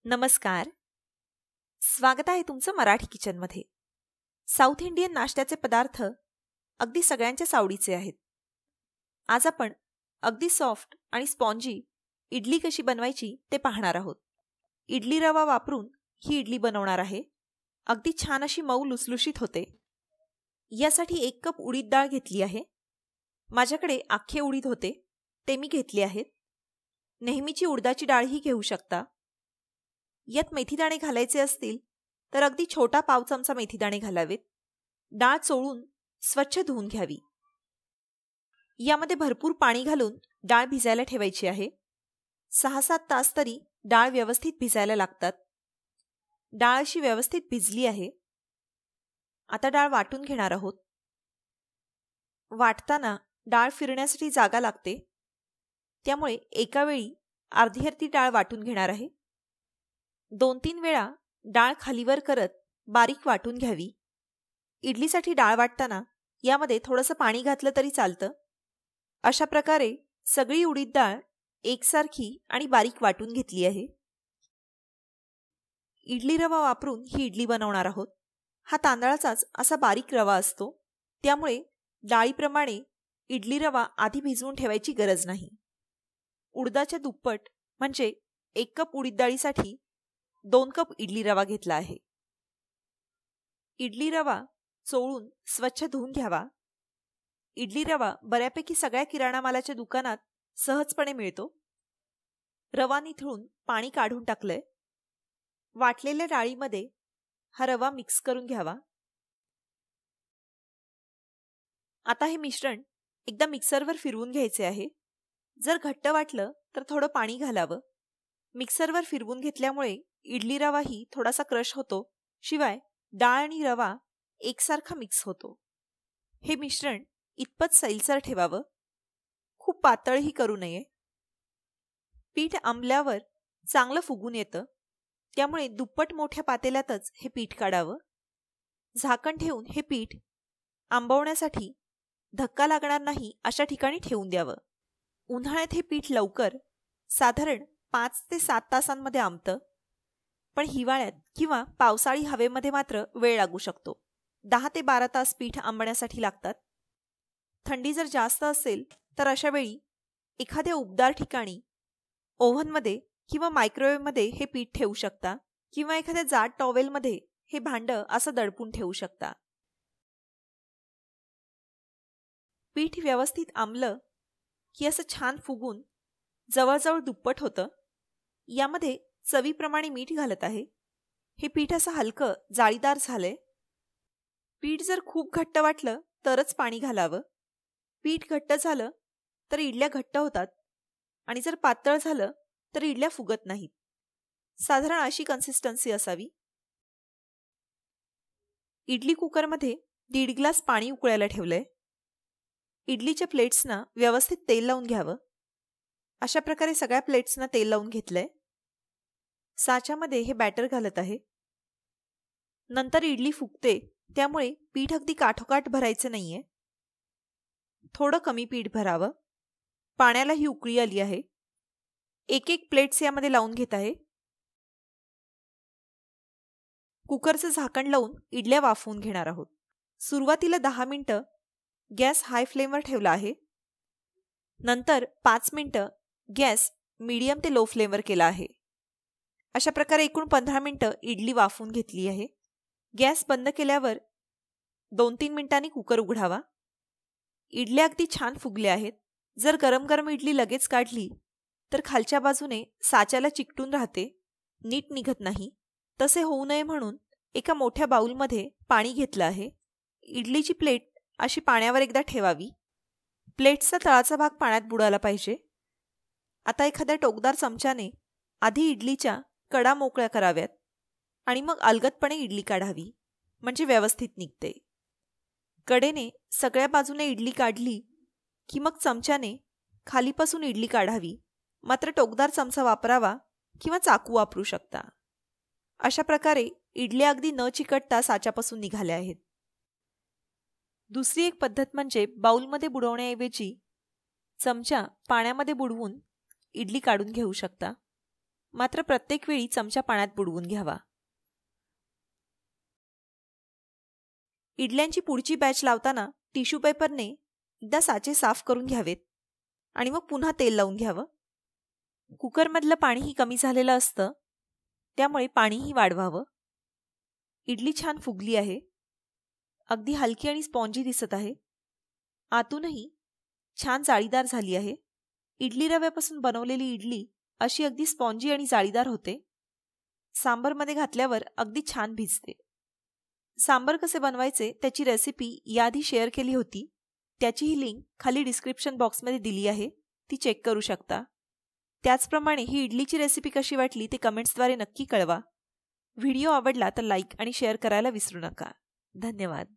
नमस्कार. स्वागत आहे तुमचं मराठी किचनमध्ये. साऊथ इंडियन नाश्त्याचे पदार्थ अगदी सगळ्यांच्याच आवडीचे आहेत. आज आपण अगदी सॉफ्ट आणि स्पॉन्जी इडली कशी बनवायची ते पाहणार आहोत. इडली रवा वापरून ही इडली बनवणार आहे. अगदी छान अशी मऊ लुसलुशीत होते. यासाठी 1 कप उडीद डाळ घेतली आहे. माझ्याकडे अख्खे उडीद होते ते मी घेतले आहेत. नेहमीची उडदाची डाळही घेऊ शकता. यात मेथीदाणे घालायचे असतील तर अगदी छोटा पाव चमचा मेथीदाणे घालावेत. डाळ चोळून स्वच्छ धुवून घ्यावी. यामध्ये भरपूर पाणी घालून डाळ भिजायला ठेवायची आहे. 6-7 तास तरी डाळ व्यवस्थित भिजायला लागतात. डाळ अशी व्यवस्थित भिजली आहे. आता डाळ वाटून घेणार आहोत. वाटताना डाळ फिरण्यासाठी जागा लागते, त्यामुळे एका वेळी अर्धी डाळ वाटून घेणार आहे. 2-3 वेळा डाळ खालीवर करत बारीक वाटून घ्यावी. इडलीसाठी डाळ वाटताना यामध्ये थोडंसं पाणी घातलं तरी चालतं. अशा प्रकारे सगळी उडीद डाळ एकसारखी आणि बारीक वाटून घेतली आहे. इडली रवा वापरून ही इडली बनवणार आहोत. हा तांदळाचाच असा बारीक रवा असतो, त्यामुळे डाळीप्रमाणे इडली रवा आधी भिजवून ठेवायची गरज नाही. उडदाच्या दुप्पट म्हणजे 1 कप उडीद डाळीसाठी 2 कप इडली रवा घेतला आहे. इडली रवा चोळून स्वच्छ धुवून घ्यावा. इडली रवा बऱ्यापैकी सगळ्या किराणा मालाच्या दुकानात सहजपणे मिळतो. रवा निथळून पाणी काढून टाकलंय. वाटलेल्या डाळीमध्ये हा रवा मिक्स करून घ्यावा. आता हे मिश्रण एकदा मिक्सरवर फिरवून घ्यायचे आहे. जर घट्ट वाटलं तर थोडं पाणी घालावं. मिक्सरवर फिरवून घेतल्यामुळे इडली रवाही थोडासा क्रश होतो, शिवाय डाळ आणि रवा एकसारखा मिक्स होतो. हे मिश्रण इतपत सैलसर ठेवावं. खूप पातळही करू नये. पीठ आंबल्यावर चांगलं फुगून येतं, त्यामुळे दुप्पट मोठ्या पातेल्यातच हे पीठ काढावं. झाकण ठेवून हे पीठ आंबवण्यासाठी धक्का लागणार नाही अशा ठिकाणी ठेवून द्यावं. उन्हाळ्यात हे पीठ लवकर साधारण 5 ते 7 तासांमध्ये आंबतं, पण हिवाळ्यात किंवा पावसाळी हवेमध्ये मात्र वेळ लागू शकतो. 10 ते 12 तास पीठ आंबण्यासाठी लागतात. थंडी जर जास्त असेल तर अशा वेळी एखाद्या उबदार ठिकाणी ओव्हनमध्ये किंवा मायक्रोवेव्हमध्ये हे पीठ ठेवू शकता, किंवा एखाद्या जाड टॉवेलमध्ये हे भांडं असं दडपून ठेवू शकता. पीठ व्यवस्थित आंबलं की असं छान फुगून जवळजवळ दुप्पट होतं. यामध्ये चवीप्रमाणे मीठ घालत आहे. हे पीठ असं हलकं जाळीदार झालंय. पीठ जर खूप घट्ट वाटलं तरच पाणी घालावं. पीठ घट्ट झालं तर इडल्या घट्ट होतात, आणि जर पातळ झालं तर इडल्या फुगत नाहीत. साधारण अशी कन्सिस्टन्सी असावी. इडली कुकरमध्ये 1.5 ग्लास पाणी उकळायला ठेवलंय. इडलीच्या प्लेट्सना व्यवस्थित तेल लावून घ्यावं. अशा प्रकारे सगळ्या प्लेट्सना तेल लावून घेतलंय. साच्यामध्ये हे बॅटर घालत आहे. नंतर इडली फुगते, त्यामुळे पीठ अगदी काठोकाठ भरायचं नाहीये. थोडं कमी पीठ भरावं. पाण्यालाही उकळी आली आहे. 1-1 प्लेट्स यामध्ये लावून घेत आहे. कुकरचं झाकण लावून इडल्या वाफवून घेणार आहोत. सुरुवातीला 10 मिनिटं गॅस हाय फ्लेमवर ठेवला आहे. नंतर 5 मिनिटं गॅस मीडियम ते लो फ्लेमवर केला आहे. अशा प्रकारे एकूण 15 मिनिटं इडली वाफवून घेतली आहे. गॅस बंद केल्यावर 2-3 मिनिटांनी कुकर उघडावा. इडल्या अगदी छान फुगल्या आहेत. जर गरम गरम इडली लगेच काढली तर खालच्या बाजूने साच्याला चिकटून राहते, नीट निघत नाही. तसे होऊ नये म्हणून एका मोठ्या बाउलमध्ये पाणी घेतलं आहे. इडलीची प्लेट अशी पाण्यावर एकदा ठेवावी. प्लेटचा तळाचा भाग पाण्यात बुडाला पाहिजे. आता एखाद्या टोकदार चमच्याने आधी इडलीच्या कडा मोकळ्या कराव्यात, आणि मग अलगदपणे इडली काढावी, म्हणजे व्यवस्थित निघते. कडेने सगळ्या बाजूने इडली काढली की मग चमच्याने खालीपासून इडली काढावी. मात्र टोकदार चमचा वापरावा किंवा चाकू वापरू शकता. अशा प्रकारे इडल्या अगदी न चिकटता साच्यापासून निघाल्या आहेत. दुसरी एक पद्धत म्हणजे बाउलमध्ये बुडवण्याऐवजी चमचा पाण्यामध्ये बुडवून इडली काढून घेऊ शकता. मात्र प्रत्येक वेळी चमचा पाण्यात बुडवून घ्यावा. इडल्यांची पुढची बॅच लावताना टिश्यू पेपरने एकदा साचे साफ करून घ्यावेत आणि मग पुन्हा तेल लावून घ्यावं. कुकरमधलं पाणीही कमी झालेलं असतं, त्यामुळे पाणीही वाढवावं. इडली छान फुगली आहे. अगदी हलकी आणि स्पॉन्जी दिसत आहे. आतूनही छान जाळीदार झाली आहे. इडली रव्यापासून बनवलेली इडली अशी अगदी स्पॉन्जी आणि जाळीदार होते. सांबरमध्ये घातल्यावर अगदी छान भिजते. सांबर कसे बनवायचे त्याची रेसिपी याआधी शेअर केली होती. त्याचीही लिंक खाली डिस्क्रिप्शन बॉक्समध्ये दिली आहे, ती चेक करू शकता. त्याचप्रमाणे ही इडलीची रेसिपी कशी वाटली ते कमेंट्सद्वारे नक्की कळवा. व्हिडिओ आवडला तर लाईक आणि शेअर करायला विसरू नका. धन्यवाद.